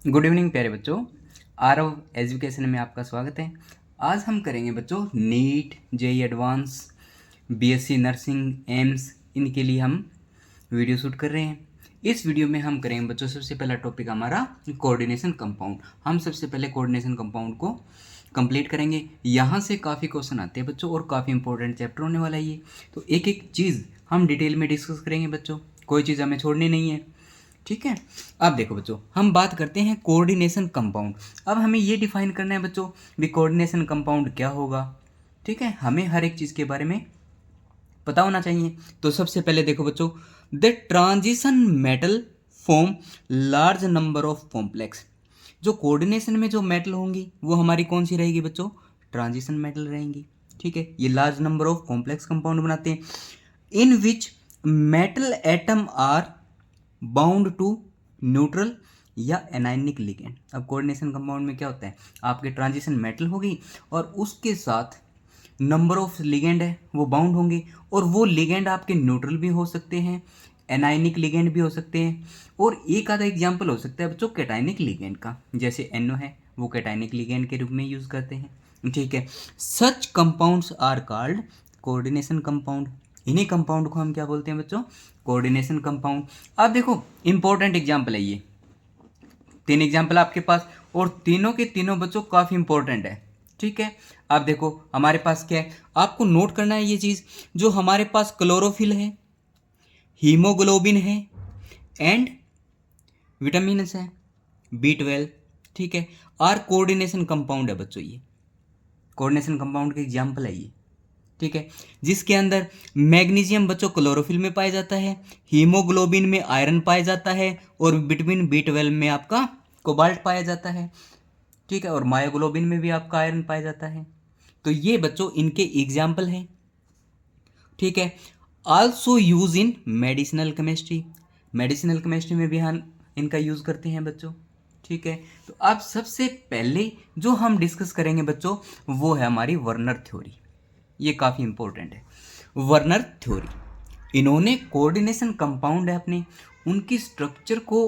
Good evening प्यारे बच्चों। Aarav education में आपका स्वागत है। आज हम करेंगे बच्चों NEET, JEE advance, BSc nursing, AIIMS, इनके लिए हम वीडियो शूट कर रहे हैं। इस वीडियो में हम करेंगे बच्चों सबसे पहला टॉपिक हमारा कोऑर्डिनेशन कंपाउंड। हम सबसे पहले कोऑर्डिनेशन कंपाउंड को कंप्लीट करेंगे। यहाँ से काफ़ी क्वेश्चन आते हैं बच्चों और काफ़ी इंपॉर्टेंट चैप्टर होने वाला है ये। तो एक एक चीज़ हम डिटेल में डिस्कस करेंगे बच्चों, कोई चीज़ हमें छोड़नी नहीं है, ठीक है। अब देखो बच्चों, हम बात करते हैं कोऑर्डिनेशन कंपाउंड। अब हमें ये डिफाइन करना है बच्चों भी कोऑर्डिनेशन कंपाउंड क्या होगा, ठीक है। हमें हर एक चीज़ के बारे में पता होना चाहिए। तो सबसे पहले देखो बच्चों, the transition metal form large number of complex. जो कोऑर्डिनेशन में जो मेटल होंगी वो हमारी कौन सी रहेगी बच्चों? ट्रांजिशन मेटल रहेंगी, ठीक है। ये large number of complex compound बनाते हैं in which metal atom are bound to neutral या एनायनिक लिगेंड। अब कोऑर्डिनेशन कंपाउंड में क्या होता है, आपके ट्रांजिशन मेटल होगी और उसके साथ नंबर ऑफ लिगेंड है वो बाउंड होंगे, और वो लिगेंड आपके न्यूट्रल भी हो सकते हैं, एनायनिक लिगेंड भी हो सकते हैं, और एक आधा एग्जाम्पल हो सकता है बच्चों कैटायनिक लिगेंड का, जैसे NO है वो कैटायनिक लिगेंड के रूप में यूज़ करते हैं, ठीक है। Such compounds are called coordination compound. इन्हीं कंपाउंड को हम क्या बोलते हैं बच्चों? Coordination compound. अब देखो इंपॉर्टेंट एग्जाम्पल है ये, 3 एग्जाम्पल आपके पास, और तीनों के तीनों बच्चों काफ़ी इंपॉर्टेंट है, ठीक है। अब देखो हमारे पास क्या है, आपको नोट करना है ये चीज़, जो हमारे पास क्लोरोफिल है, हीमोग्लोबिन है एंड विटामिन है, B12, ठीक है, आर कोऑर्डिनेशन कंपाउंड है बच्चों। ये कोऑर्डिनेशन कंपाउंड के एग्जाम्पल है ये, ठीक है। जिसके अंदर मैग्नीशियम बच्चों क्लोरोफिल में पाया जाता है, हीमोग्लोबिन में आयरन पाया जाता है, और विटामिन B12 में आपका कोबाल्ट पाया जाता है, ठीक है, और मायोग्लोबिन में भी आपका आयरन पाया जाता है। तो ये बच्चों इनके एग्जाम्पल हैं, ठीक है। Also use in medicinal chemistry. Medicinal chemistry में भी हम इनका यूज़ करते हैं बच्चों, ठीक है। तो अब सबसे पहले जो हम डिस्कस करेंगे बच्चों वो है हमारी वर्नर थ्योरी। ये काफ़ी इंपॉर्टेंट है, वर्नर थ्योरी। इन्होंने कोऑर्डिनेशन कंपाउंड है अपने, उनकी स्ट्रक्चर को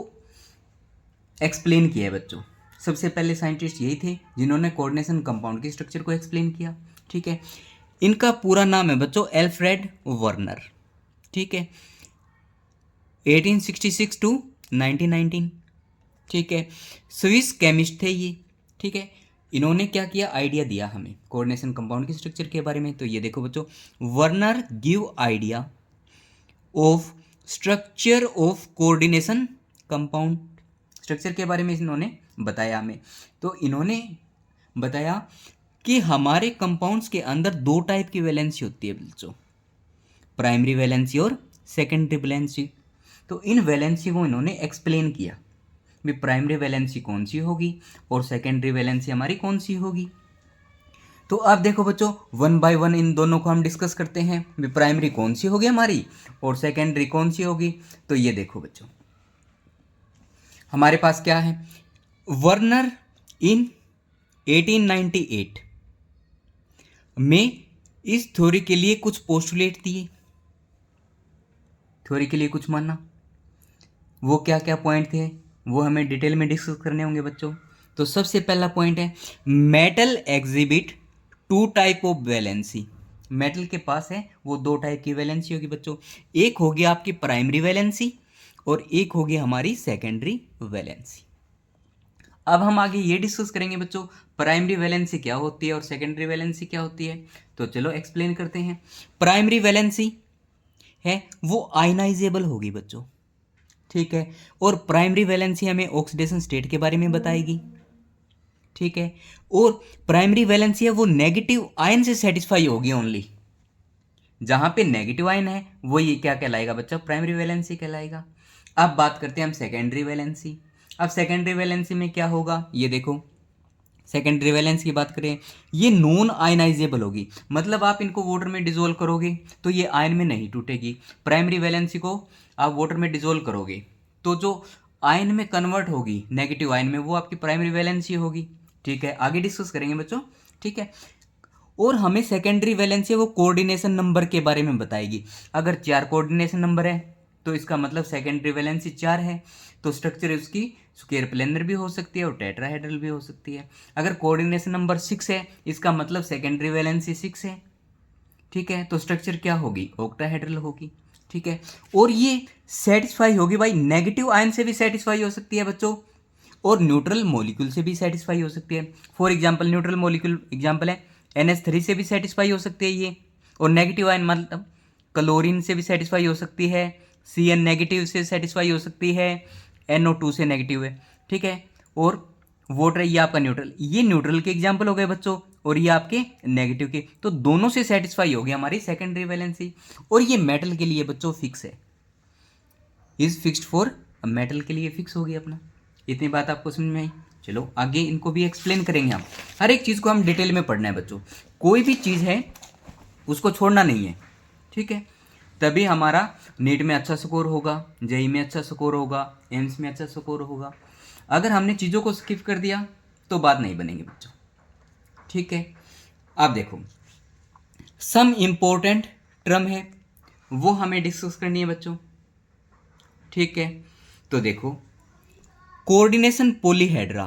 एक्सप्लेन किया है बच्चों। सबसे पहले साइंटिस्ट यही थे जिन्होंने कोऑर्डिनेशन कंपाउंड की स्ट्रक्चर को एक्सप्लेन किया, ठीक है। इनका पूरा नाम है बच्चों एल्फ्रेड वर्नर, ठीक है, 1866 टू 1919, ठीक है। स्विस केमिस्ट थे ये, ठीक है। इन्होंने क्या किया, आइडिया दिया हमें कोऑर्डिनेशन कंपाउंड के स्ट्रक्चर के बारे में। तो ये देखो बच्चों, Werner give idea of structure of coordination compound. Structure के बारे में इन्होंने बताया हमें। तो इन्होंने बताया कि हमारे कंपाउंड्स के अंदर 2 टाइप की वैलेंसी होती है बच्चों, प्राइमरी वैलेंसी और सेकेंडरी वैलेंसी। तो इन वैलेंसी को इन्होंने एक्सप्लेन किया भी प्राइमरी वैलेंसी कौन सी होगी और सेकेंडरी वैलेंसी हमारी कौन सी होगी। तो अब देखो बच्चों, 1 बाय 1 इन दोनों को हम डिस्कस करते हैं भी प्राइमरी कौन सी होगी हमारी और सेकेंडरी कौन सी होगी। तो ये देखो बच्चों, हमारे पास क्या है, वर्नर इन 1898 में इस थ्योरी के लिए कुछ पोस्टुलेट दिए, थ्योरी के लिए कुछ मानना, वो क्या क्या पॉइंट थे वो हमें डिटेल में डिस्कस करने होंगे बच्चों। तो सबसे पहला पॉइंट है, metal exhibit 2 type of valency. Metal के पास है वो 2 टाइप की वैलेंसी होगी बच्चों, एक होगी आपकी प्राइमरी वैलेंसी और एक होगी हमारी सेकेंडरी वैलेंसी। अब हम आगे ये डिस्कस करेंगे बच्चों प्राइमरी वैलेंसी क्या होती है और सेकेंडरी वैलेंसी क्या होती है। तो चलो एक्सप्लेन करते हैं। प्राइमरी वैलेंसी है वो आयनाइजेबल होगी बच्चों, ठीक है, और प्राइमरी वैलेंसी हमें ऑक्सीडेशन स्टेट के बारे में बताएगी, ठीक है। और प्राइमरी वैलेंसी है वो नेगेटिव आयन से सेटिस्फाई होगी ओनली, जहां पे नेगेटिव आयन है वो ये क्या कहलाएगा बच्चा, प्राइमरी वैलेंसी कहलाएगा। अब बात करते हैं हम सेकेंडरी वैलेंसी। अब सेकेंडरी वैलेंसी में क्या होगा, ये देखो, सेकेंडरी वैलेंस की बात करें, ये नॉन आयनाइजेबल होगी, मतलब आप इनको वाटर में डिजोल्व करोगे तो ये आयन में नहीं टूटेगी। प्राइमरी वैलेंसी को आप वाटर में डिजोल्व करोगे तो जो आयन में कन्वर्ट होगी नेगेटिव आयन में वो आपकी प्राइमरी वैलेंसी होगी, ठीक है। आगे डिस्कस करेंगे बच्चों, ठीक है। और हमें सेकेंडरी वैलेंसी वो कोऑर्डिनेशन नंबर के बारे में बताएगी। अगर 4 कोऑर्डिनेशन नंबर है तो इसका मतलब सेकेंडरी वैलेंसी 4 है, तो स्ट्रक्चर उसकी स्क्वायर प्लेनर भी हो सकती है और टेट्राहेड्रल भी हो सकती है। अगर कोऑर्डिनेशन नंबर 6 है, इसका मतलब सेकेंडरी वैलेंसी 6 है, ठीक है, तो स्ट्रक्चर क्या होगी, ऑक्टाहेड्रल होगी, ठीक है। और ये सेटिस्फाई होगी भाई नेगेटिव आयन से भी सेटिस्फाई हो सकती है बच्चों, और न्यूट्रल मॉलिक्यूल से भी सेटिस्फाई हो सकती है। For example neutral molecule example है NH3 से भी सेटिस्फाई हो सकती है ये, और नेगेटिव आयन मतलब क्लोरीन से भी सेटिस्फाई हो सकती है, Cn नेगेटिव से सेटिस्फाई हो सकती है, NO2 से नेगेटिव है, ठीक है। और वाटर ये आपका न्यूट्रल, ये न्यूट्रल के एग्जाम्पल हो गए बच्चों, और ये आपके नेगेटिव के, तो दोनों से सेटिस्फाई हो गई हमारी सेकेंडरी वैलेंसी। और ये मेटल के लिए बच्चों फिक्स है, इज फिक्स्ड फॉर मेटल के लिए फिक्स हो गई अपना। इतनी बात आपको समझ में आई। चलो आगे इनको भी एक्सप्लेन करेंगे हम, हर एक चीज़ को हम डिटेल में पढ़ना है बच्चों, कोई भी चीज़ है उसको छोड़ना नहीं है, ठीक है। तभी हमारा नीट में अच्छा स्कोर होगा, जेई में अच्छा स्कोर होगा, एम्स में अच्छा स्कोर होगा। अगर हमने चीज़ों को स्किप कर दिया तो बात नहीं बनेगी बच्चों, ठीक है। आप देखो सम इम्पोर्टेंट टर्म है वो हमें डिस्कस करनी है बच्चों, ठीक है। तो देखो कोऑर्डिनेशन पॉलीहेड्रा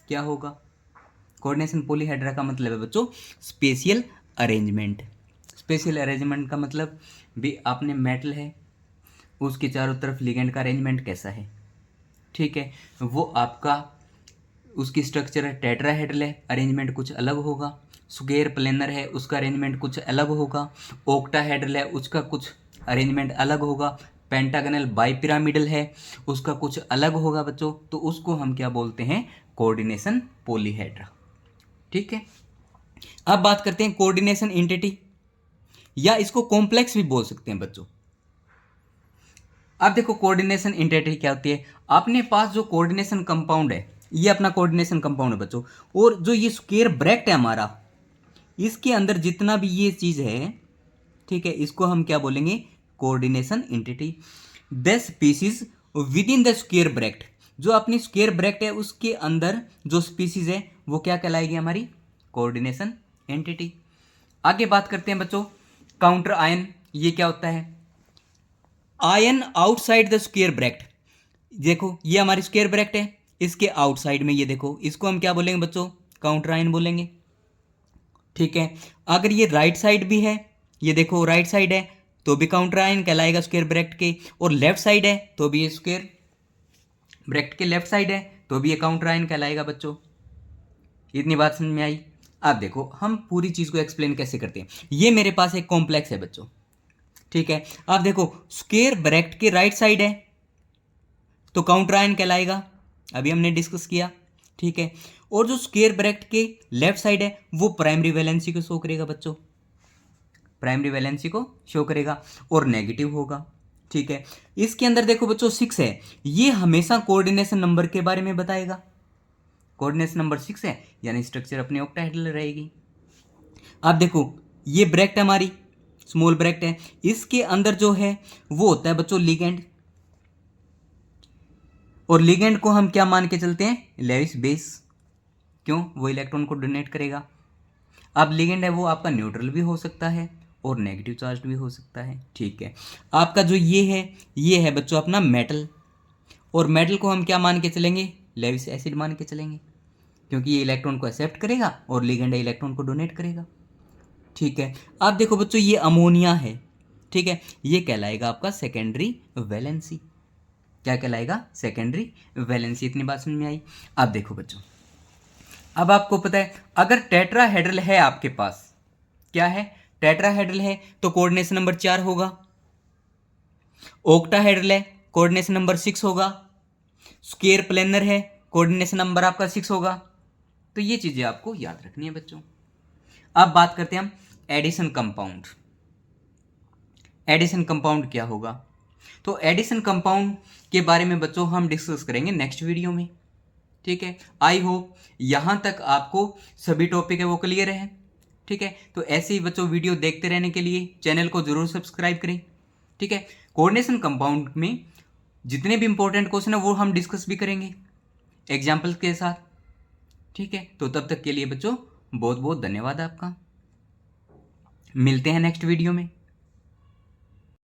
क्या होगा, कोऑर्डिनेशन पॉलीहेड्रा का मतलब है बच्चों स्पेशियल अरेंजमेंट। स्पेशियल अरेंजमेंट का मतलब भी आपने मेटल है उसके चारों तरफ लिगेंड का अरेंजमेंट कैसा है, ठीक है, वो आपका उसकी स्ट्रक्चर है टेट्राहेड्रल है, अरेंजमेंट कुछ अलग होगा। स्क्वायर प्लेनर है उसका अरेंजमेंट कुछ अलग होगा। ऑक्टाहेड्रल है उसका कुछ अरेंजमेंट अलग होगा। पेंटागनल बाइपिरामिडल है उसका कुछ अलग होगा बच्चों, तो उसको हम क्या बोलते हैं, कोऑर्डिनेशन पॉलीहेड्रा, ठीक है। अब बात करते हैं कोऑर्डिनेशन एंटिटी, या इसको कॉम्प्लेक्स भी बोल सकते हैं बच्चों। अब देखो कोऑर्डिनेशन एंटिटी क्या होती है, अपने पास जो कोऑर्डिनेशन कंपाउंड है ये अपना कोऑर्डिनेशन कंपाउंड है बच्चों, और जो ये स्क्वायर ब्रैकेट है हमारा, इसके अंदर जितना भी ये चीज़ है, ठीक है, इसको हम क्या बोलेंगे, coordination entity. The species with in the square bracket, जो अपनी स्क्वायर ब्रैकेट है उसके अंदर जो स्पीसीज है वो क्या कहलाएगी, हमारी कोऑर्डिनेशन एंटिटी। आगे बात करते हैं बच्चों काउंटर आयन, ये क्या होता है, ion outside the square bracket. देखो ये हमारी स्क्वायर ब्रैकेट है, इसके आउटसाइड में ये देखो, इसको हम क्या बोलेंगे बच्चों, काउंटर आयन बोलेंगे, ठीक है। अगर ये राइट साइड भी है, ये देखो राइट साइड है तो भी काउंटर आयन कहलाएगा स्क्वायर ब्रैकेट के, और लेफ्ट साइड है तो भी ये स्क्वायर ब्रैकेट के लेफ्ट साइड है तो भी ये काउंटर आयन कहलाएगा बच्चों। इतनी बात समझ में आई। अब देखो हम पूरी चीज़ को एक्सप्लेन कैसे करते हैं, ये मेरे पास एक कॉम्प्लेक्स है बच्चों, ठीक है। आप देखो स्क्वायर ब्रैकेट के राइट साइड है तो काउंटर आयन कहलाएगा, अभी हमने डिस्कस किया, ठीक है। और जो स्क्वायर ब्रैकेट के लेफ्ट साइड है वो प्राइमरी वैलेंसी को शो करेगा बच्चों, प्राइमरी वैलेंसी को शो करेगा और नेगेटिव होगा, ठीक है। इसके अंदर देखो बच्चों 6 है, ये हमेशा कोऑर्डिनेशन नंबर के बारे में बताएगा, कोऑर्डिनेशन नंबर 6 है यानी स्ट्रक्चर अपने ऑक्टाहेड्रल रहेगी। अब देखो ये ब्रैकेट हमारी स्मॉल ब्रैकेट है, इसके अंदर जो है वो होता है बच्चों लिगेंड, और लिगेंड को हम क्या मान के चलते हैं, लेविस बेस, क्यों, वो इलेक्ट्रॉन को डोनेट करेगा। अब लिगेंड है वो आपका न्यूट्रल भी हो सकता है और नेगेटिव चार्ज भी हो सकता है, ठीक है। आपका जो ये है बच्चों अपना मेटल, और मेटल को हम क्या मान के चलेंगे, लेविस एसिड मान के चलेंगे, क्योंकि ये इलेक्ट्रॉन को एक्सेप्ट करेगा और लिगेंड है इलेक्ट्रॉन को डोनेट करेगा, ठीक है। अब देखो बच्चों ये अमोनिया है, ठीक है, ये कहलाएगा आपका सेकेंडरी वैलेंसी, क्या कहलाएगा, सेकेंडरी वैलेंसी। इतनी बात समझ में आई। अब देखो बच्चों, अब आपको पता है अगर टेट्राहेड्रल है आपके पास, क्या है, टेट्राहेड्रल है तो कोऑर्डिनेशन नंबर 4 होगा। ऑक्टाहेड्रल है कोऑर्डिनेशन नंबर 6 होगा। स्क्वायर प्लेनर है कोऑर्डिनेशन नंबर आपका 6 होगा। तो ये चीजें आपको याद रखनी है बच्चों। अब बात करते हैं हम एडिशन कंपाउंड। एडिशन कंपाउंड क्या होगा, तो एडिशन कंपाउंड के बारे में बच्चों हम डिस्कस करेंगे नेक्स्ट वीडियो में, ठीक है। आई होप यहाँ तक आपको सभी टॉपिक है वो क्लियर है, ठीक है। तो ऐसे ही बच्चों वीडियो देखते रहने के लिए चैनल को जरूर सब्सक्राइब करें, ठीक है। कोऑर्डिनेशन कंपाउंड में जितने भी इंपॉर्टेंट क्वेश्चन है वो हम डिस्कस भी करेंगे एग्जाम्पल्स के साथ, ठीक है। तो तब तक के लिए बच्चों बहुत बहुत धन्यवाद आपका, मिलते हैं नेक्स्ट वीडियो में।